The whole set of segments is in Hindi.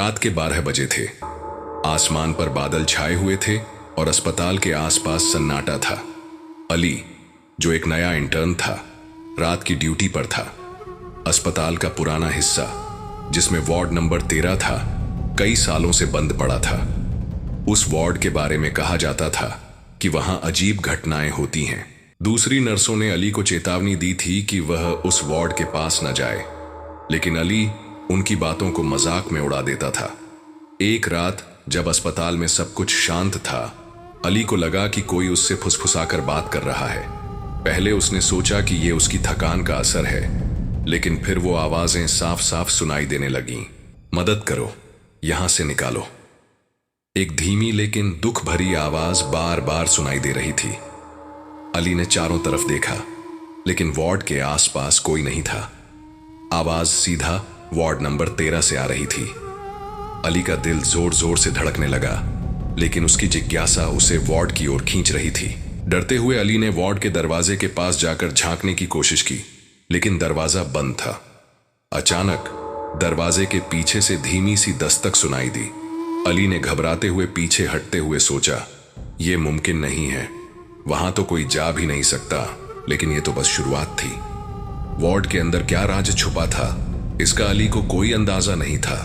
रात के 12 बजे थे। आसमान पर बादल छाए हुए थे और अस्पताल के आसपास सन्नाटा था। अली, जो एक नया इंटर्न था, रात की ड्यूटी पर था। अस्पताल का पुराना हिस्सा, जिसमें वार्ड नंबर 13 था, कई सालों से बंद पड़ा था। उस वार्ड के बारे में कहा जाता था कि वहां अजीब घटनाएं होती हैं। दूसरी नर्सों ने अली को चेतावनी दी थी कि वह उस वार्ड के पास न जाए, लेकिन अली उनकी बातों को मजाक में उड़ा देता था। एक रात जब अस्पताल में सब कुछ शांत था, अली को लगा कि कोई उससे फुसफुसाकर बात कर रहा है। पहले उसने सोचा कि यह उसकी थकान का असर है, लेकिन फिर वो आवाजें साफ साफ सुनाई देने लगीं। मदद करो, यहां से निकालो। एक धीमी लेकिन दुख भरी आवाज बार बार सुनाई दे रही थी। अली ने चारों तरफ देखा, लेकिन वार्ड के आसपास कोई नहीं था। आवाज सीधा वार्ड नंबर 13 से आ रही थी। अली का दिल जोर जोर से धड़कने लगा, लेकिन उसकी जिज्ञासा उसे वार्ड की ओर खींच रही थी। डरते हुए अली ने वार्ड के दरवाजे के पास जाकर झांकने की कोशिश की, लेकिन दरवाजा बंद था। अचानक दरवाजे के पीछे से धीमी सी दस्तक सुनाई दी। अली ने घबराते हुए पीछे हटते हुए सोचा, यह मुमकिन नहीं है, वहां तो कोई जा भी नहीं सकता। लेकिन यह तो बस शुरुआत थी। वार्ड के अंदर क्या राज छुपा था, इसका अली को कोई अंदाजा नहीं था।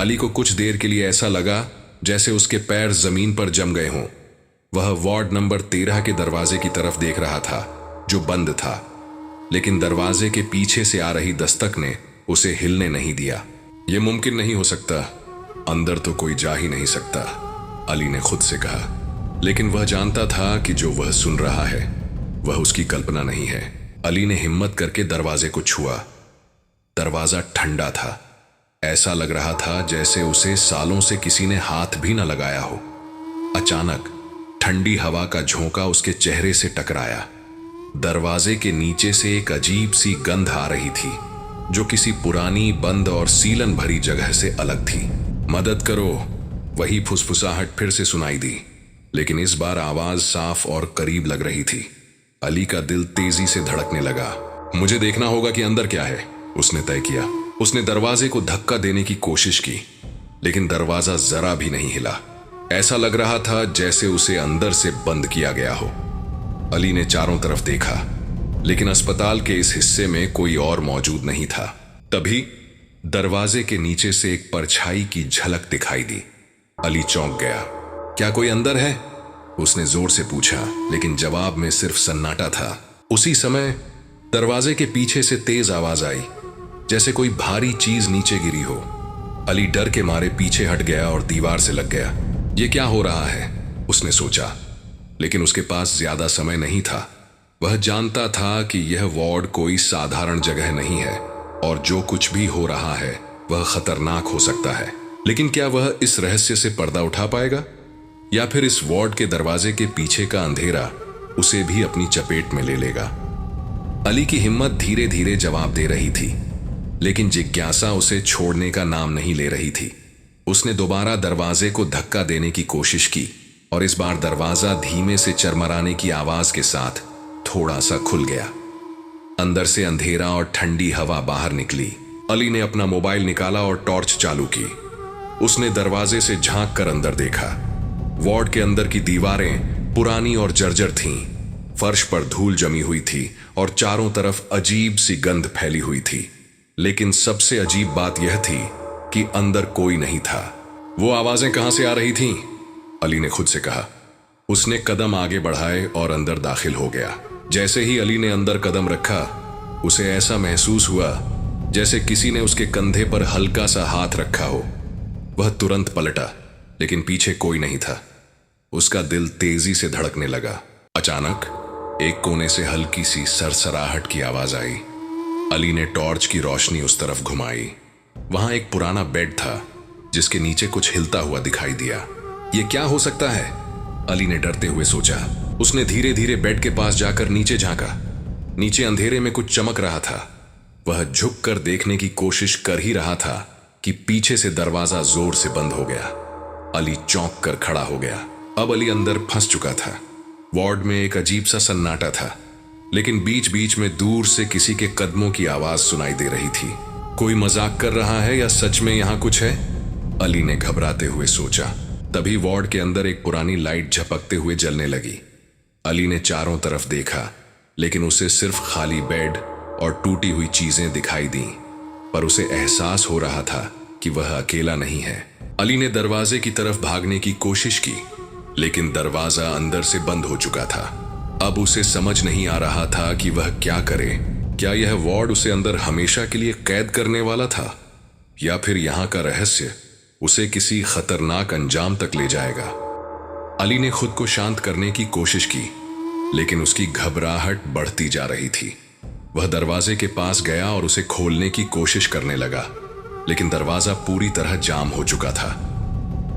अली को कुछ देर के लिए ऐसा लगा जैसे उसके पैर जमीन पर जम गए हों। वह वार्ड नंबर 13 के दरवाजे की तरफ देख रहा था, जो बंद था, लेकिन दरवाजे के पीछे से आ रही दस्तक ने उसे हिलने नहीं दिया। यह मुमकिन नहीं हो सकता, अंदर तो कोई जा ही नहीं सकता, अली ने खुद से कहा। लेकिन वह जानता था कि जो वह सुन रहा है वह उसकी कल्पना नहीं है। अली ने हिम्मत करके दरवाजे को छुआ। दरवाजा ठंडा था। ऐसा लग रहा था जैसे उसे सालों से किसी ने हाथ भी न लगाया हो। अचानक ठंडी हवा का झोंका उसके चेहरे से टकराया। दरवाजे के नीचे से एक अजीब सी गंध आ रही थी, जो किसी पुरानी बंद और सीलन भरी जगह से अलग थी। मदद करो, वही फुसफुसाहट फिर से सुनाई दी, लेकिन इस बार आवाज साफ और करीब लग रही थी। अली का दिल तेजी से धड़कने लगा। मुझे देखना होगा कि अंदर क्या है, उसने तय किया। उसने दरवाजे को धक्का देने की कोशिश की, लेकिन दरवाजा जरा भी नहीं हिला। ऐसा लग रहा था जैसे उसे अंदर से बंद किया गया हो। अली ने चारों तरफ देखा, लेकिन अस्पताल के इस हिस्से में कोई और मौजूद नहीं था। तभी दरवाजे के नीचे से एक परछाई की झलक दिखाई दी। अली चौंक गया। क्या कोई अंदर है, उसने जोर से पूछा, लेकिन जवाब में सिर्फ सन्नाटा था। उसी समय दरवाजे के पीछे से तेज आवाज आई, जैसे कोई भारी चीज नीचे गिरी हो। अली डर के मारे पीछे हट गया और दीवार से लग गया। यह क्या हो रहा है, उसने सोचा, लेकिन उसके पास ज्यादा समय नहीं था। वह जानता था कि यह वार्ड कोई साधारण जगह नहीं है और जो कुछ भी हो रहा है वह खतरनाक हो सकता है। लेकिन क्या वह इस रहस्य से पर्दा उठा पाएगा, या फिर इस वार्ड के दरवाजे के पीछे का अंधेरा उसे भी अपनी चपेट में ले लेगा? अली की हिम्मत धीरे धीरे जवाब दे रही थी, लेकिन जिज्ञासा उसे छोड़ने का नाम नहीं ले रही थी। उसने दोबारा दरवाजे को धक्का देने की कोशिश की, और इस बार दरवाजा धीमे से चरमराने की आवाज के साथ थोड़ा सा खुल गया। अंदर से अंधेरा और ठंडी हवा बाहर निकली। अली ने अपना मोबाइल निकाला और टॉर्च चालू की। उसने दरवाजे से झांक कर अंदर देखा। वार्ड के अंदर की दीवारें पुरानी और जर्जर थीं। फर्श पर धूल जमी हुई थी और चारों तरफ अजीब सी गंध फैली हुई थी। लेकिन सबसे अजीब बात यह थी कि अंदर कोई नहीं था। वो आवाजें कहां से आ रही थीं? अली ने खुद से कहा। उसने कदम आगे बढ़ाए और अंदर दाखिल हो गया। जैसे ही अली ने अंदर कदम रखा, उसे ऐसा महसूस हुआ जैसे किसी ने उसके कंधे पर हल्का सा हाथ रखा हो। वह तुरंत पलटा, लेकिन पीछे कोई नहीं था। उसका दिल तेजी से धड़कने लगा। अचानक एक कोने से हल्की सी सरसराहट की आवाज आई। अली ने टॉर्च की रोशनी उस तरफ घुमाई। वहां एक पुराना बेड था, जिसके नीचे कुछ हिलता हुआ दिखाई दिया। यह क्या हो सकता है, अली ने डरते हुए सोचा। उसने धीरे धीरे बेड के पास जाकर नीचे झांका। नीचे अंधेरे में कुछ चमक रहा था। वह झुककर देखने की कोशिश कर ही रहा था कि पीछे से दरवाजा जोर से बंद हो गया। अली चौंक कर खड़ा हो गया। अब अली अंदर फंस चुका था। वार्ड में एक अजीब सा सन्नाटा था, लेकिन बीच बीच में दूर से किसी के कदमों की आवाज सुनाई दे रही थी। कोई मजाक कर रहा है या सच में यहां कुछ है? अली ने घबराते हुए सोचा। तभी वार्ड के अंदर एक पुरानी लाइट झपकते हुए जलने लगी। अली ने चारों तरफ देखा, लेकिन उसे सिर्फ खाली बेड और टूटी हुई चीजें दिखाई दी। पर उसे एहसास हो रहा था कि वह अकेला नहीं है। अली ने दरवाजे की तरफ भागने की कोशिश की, लेकिन दरवाजा अंदर से बंद हो चुका था। अब उसे समझ नहीं आ रहा था कि वह क्या करे। क्या यह वार्ड उसे अंदर हमेशा के लिए कैद करने वाला था, या फिर यहाँ का रहस्य उसे किसी खतरनाक अंजाम तक ले जाएगा। अली ने खुद को शांत करने की कोशिश की, लेकिन उसकी घबराहट बढ़ती जा रही थी। वह दरवाजे के पास गया और उसे खोलने की कोशिश करने लगा, लेकिन दरवाजा पूरी तरह जाम हो चुका था।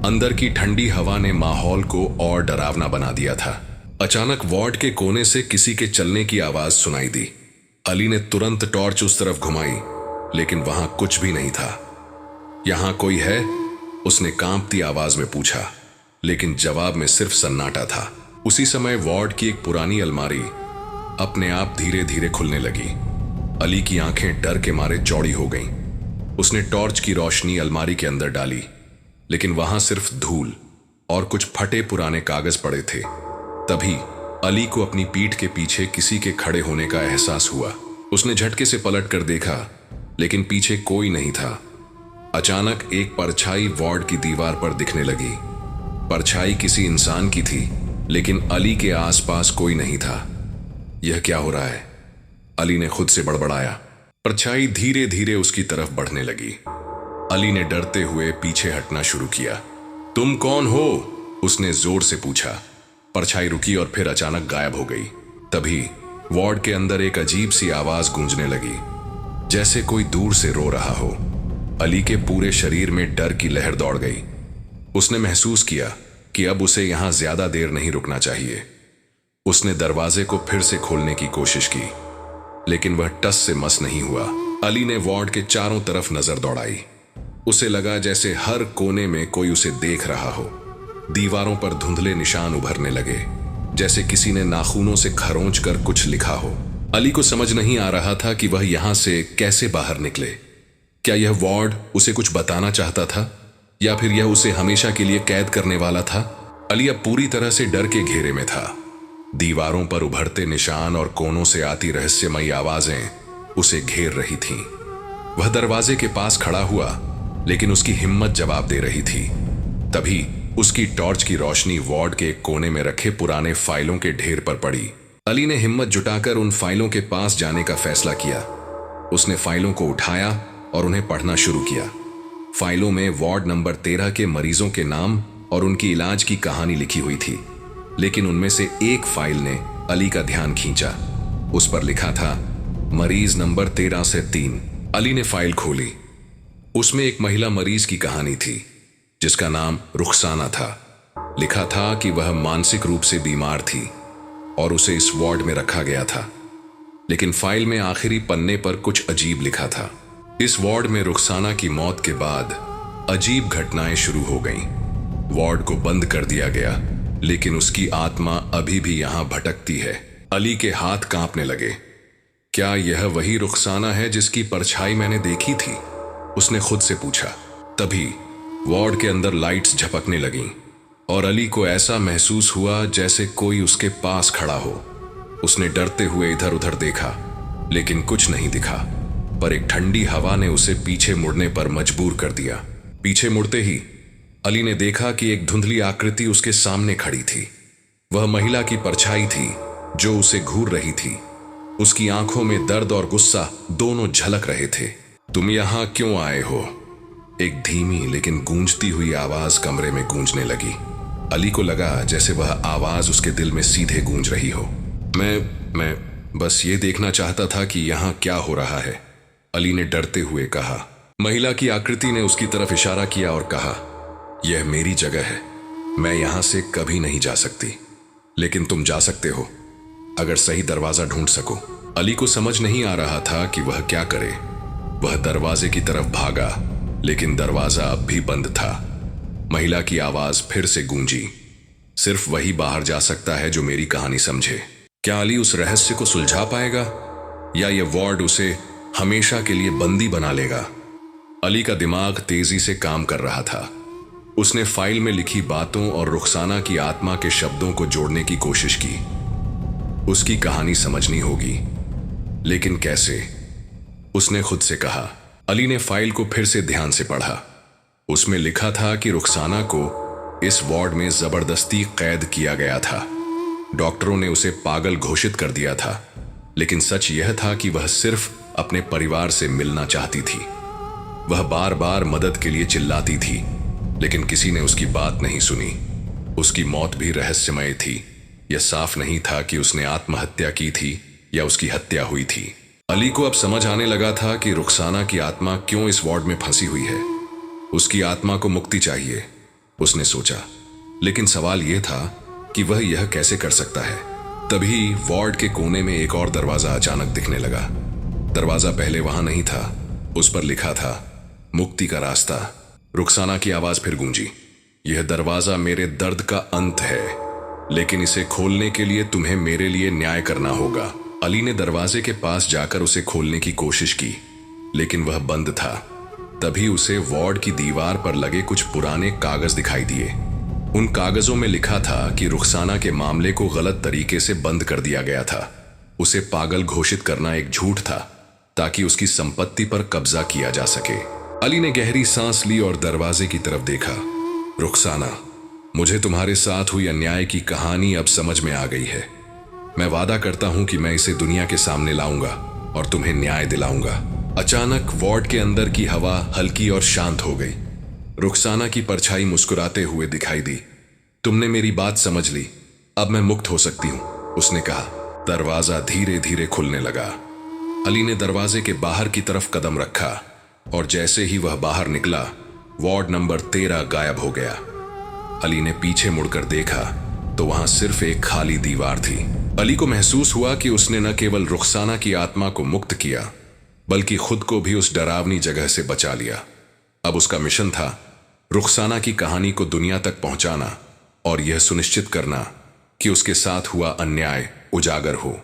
अंदर की ठंडी हवा ने माहौल को और डरावना बना दिया था। अचानक वार्ड के कोने से किसी के चलने की आवाज सुनाई दी। अली ने तुरंत टॉर्च उस तरफ घुमाई, लेकिन वहां कुछ भी नहीं था। यहां कोई है? उसने कांपती आवाज में पूछा, लेकिन जवाब में सिर्फ सन्नाटा था। उसी समय वार्ड की एक पुरानी अलमारी अपने आप धीरे धीरे खुलने लगी। अली की आंखें डर के मारे चौड़ी हो गईं। उसने टॉर्च की रोशनी अलमारी के अंदर डाली, लेकिन वहां सिर्फ धूल और कुछ फटे पुराने कागज पड़े थे। तभी अली को अपनी पीठ के पीछे किसी के खड़े होने का एहसास हुआ। उसने झटके से पलट कर देखा, लेकिन पीछे कोई नहीं था। अचानक एक परछाई वार्ड की दीवार पर दिखने लगी। परछाई किसी इंसान की थी, लेकिन अली के आसपास कोई नहीं था। यह क्या हो रहा है? अली ने खुद से बड़बड़ाया। परछाई धीरे धीरे उसकी तरफ बढ़ने लगी। अली ने डरते हुए पीछे हटना शुरू किया। तुम कौन हो? उसने जोर से पूछा। परछाई रुकी और फिर अचानक गायब हो गई। तभी वार्ड के अंदर एक अजीब सी आवाज गूंजने लगी, जैसे कोई दूर से रो रहा हो। अली के पूरे शरीर में डर की लहर दौड़ गई। उसने महसूस किया कि अब उसे यहां ज्यादा देर नहीं रुकना चाहिए। उसने दरवाजे को फिर से खोलने की कोशिश की, लेकिन वह टस से मस नहीं हुआ। अली ने वार्ड के चारों तरफ नजर दौड़ाई। उसे लगा जैसे हर कोने में कोई उसे देख रहा हो। दीवारों पर धुंधले निशान उभरने लगे, जैसे किसी ने नाखूनों से खरोंच कर कुछ लिखा हो। अली को समझ नहीं आ रहा था कि वह यहां से कैसे बाहर निकले। क्या यह वार्ड उसे कुछ बताना चाहता था, या फिर यह उसे हमेशा के लिए कैद करने वाला था? अली अब पूरी तरह से डर के घेरे में था। दीवारों पर उभरते निशान और कोनों से आती रहस्यमयी आवाजें उसे घेर रही थीं। वह दरवाजे के पास खड़ा हुआ, लेकिन उसकी हिम्मत जवाब दे रही थी। तभी उसकी टॉर्च की रोशनी वार्ड के एक कोने में रखे पुराने फाइलों के ढेर पर पड़ी। अली ने हिम्मत जुटाकर उन फाइलों के पास जाने का फैसला किया। उसने फाइलों को उठाया और उन्हें पढ़ना शुरू किया। फाइलों में वार्ड नंबर 13 के मरीजों के नाम और उनकी इलाज की कहानी लिखी हुई थी, लेकिन उनमें से एक फाइल ने अली का ध्यान खींचा। उस पर लिखा था मरीज नंबर 13 से 3। अली ने फाइल खोली। उसमें एक महिला मरीज की कहानी थी, जिसका नाम रुखसाना था। लिखा था कि वह मानसिक रूप से बीमार थी और उसे इस वार्ड में रखा गया था। लेकिन फाइल में आखिरी पन्ने पर कुछ अजीब लिखा था। इस वार्ड में रुखसाना की मौत के बाद अजीब घटनाएं शुरू हो गईं। वार्ड को बंद कर दिया गया, लेकिन उसकी आत्मा अभी भी यहां भटकती है। अली के हाथ कांपने लगे। क्या यह वही रुखसाना है जिसकी परछाई मैंने देखी थी? उसने खुद से पूछा। तभी वार्ड के अंदर लाइट्स झपकने लगीं और अली को ऐसा महसूस हुआ जैसे कोई उसके पास खड़ा हो। उसने डरते हुए इधर उधर देखा, लेकिन कुछ नहीं दिखा। पर एक ठंडी हवा ने उसे पीछे मुड़ने पर मजबूर कर दिया। पीछे मुड़ते ही अली ने देखा कि एक धुंधली आकृति उसके सामने खड़ी थी। वह महिला की परछाई थी जो उसे घूर रही थी। उसकी आंखों में दर्द और गुस्सा दोनों झलक रहे थे। तुम यहां क्यों आए हो? एक धीमी लेकिन गूंजती हुई आवाज कमरे में गूंजने लगी। अली को लगा जैसे वह आवाज उसके दिल में सीधे गूंज रही हो। मैं बस ये देखना चाहता था कि यहां क्या हो रहा है, अली ने डरते हुए कहा। महिला की आकृति ने उसकी तरफ इशारा किया और कहा, यह मेरी जगह है, मैं यहां से कभी नहीं जा सकती, लेकिन तुम जा सकते हो अगर सही दरवाजा ढूंढ सको। अली को समझ नहीं आ रहा था कि वह क्या करे। वह दरवाजे की तरफ भागा, लेकिन दरवाजा अब भी बंद था। महिला की आवाज फिर से गूंजी, सिर्फ वही बाहर जा सकता है जो मेरी कहानी समझे। क्या अली उस रहस्य को सुलझा पाएगा, या यह वार्ड उसे हमेशा के लिए बंदी बना लेगा? अली का दिमाग तेजी से काम कर रहा था। उसने फाइल में लिखी बातों और रुखसाना की आत्मा के शब्दों को जोड़ने की कोशिश की। उसकी कहानी समझनी होगी, लेकिन कैसे? उसने खुद से कहा। अली ने फाइल को फिर से ध्यान से पढ़ा। उसमें लिखा था कि रुखसाना को इस वार्ड में जबरदस्ती कैद किया गया था। डॉक्टरों ने उसे पागल घोषित कर दिया था, लेकिन सच यह था कि वह सिर्फ अपने परिवार से मिलना चाहती थी। वह बार बार मदद के लिए चिल्लाती थी, लेकिन किसी ने उसकी बात नहीं सुनी। उसकी मौत भी रहस्यमय थी। यह साफ नहीं था कि उसने आत्महत्या की थी या उसकी हत्या हुई थी। अली को अब समझ आने लगा था कि रुखसाना की आत्मा क्यों इस वार्ड में फंसी हुई है। उसकी आत्मा को मुक्ति चाहिए, उसने सोचा। लेकिन सवाल यह था कि वह यह कैसे कर सकता है। तभी वार्ड के कोने में एक और दरवाजा अचानक दिखने लगा। दरवाजा पहले वहां नहीं था। उस पर लिखा था, मुक्ति का रास्ता। रुखसाना की आवाज फिर गूंजी, यह दरवाजा मेरे दर्द का अंत है, लेकिन इसे खोलने के लिए तुम्हें मेरे लिए न्याय करना होगा। अली ने दरवाजे के पास जाकर उसे खोलने की कोशिश की, लेकिन वह बंद था। तभी उसे वार्ड की दीवार पर लगे कुछ पुराने कागज दिखाई दिए। उन कागजों में लिखा था कि रुखसाना के मामले को गलत तरीके से बंद कर दिया गया था। उसे पागल घोषित करना एक झूठ था, ताकि उसकी संपत्ति पर कब्जा किया जा सके। अली ने गहरी सांस ली और दरवाजे की तरफ देखा। रुखसाना, मुझे तुम्हारे साथ हुई अन्याय की कहानी अब समझ में आ गई है। मैं वादा करता हूं कि मैं इसे दुनिया के सामने लाऊंगा और तुम्हें न्याय दिलाऊंगा। अचानक वार्ड के अंदर की हवा हल्की और शांत हो गई। रुखसाना की परछाई मुस्कुराते हुए दिखाई दी। तुमने मेरी बात समझ ली, अब मैं मुक्त हो सकती हूं, उसने कहा। दरवाजा धीरे धीरे खुलने लगा। अली ने दरवाजे के बाहर की तरफ कदम रखा और जैसे ही वह बाहर निकला, वार्ड नंबर 13 गायब हो गया। अली ने पीछे मुड़कर देखा तो वहां सिर्फ एक खाली दीवार थी। अली को महसूस हुआ कि उसने न केवल रुखसाना की आत्मा को मुक्त किया, बल्कि खुद को भी उस डरावनी जगह से बचा लिया। अब उसका मिशन था रुखसाना की कहानी को दुनिया तक पहुंचाना और यह सुनिश्चित करना कि उसके साथ हुआ अन्याय उजागर हो।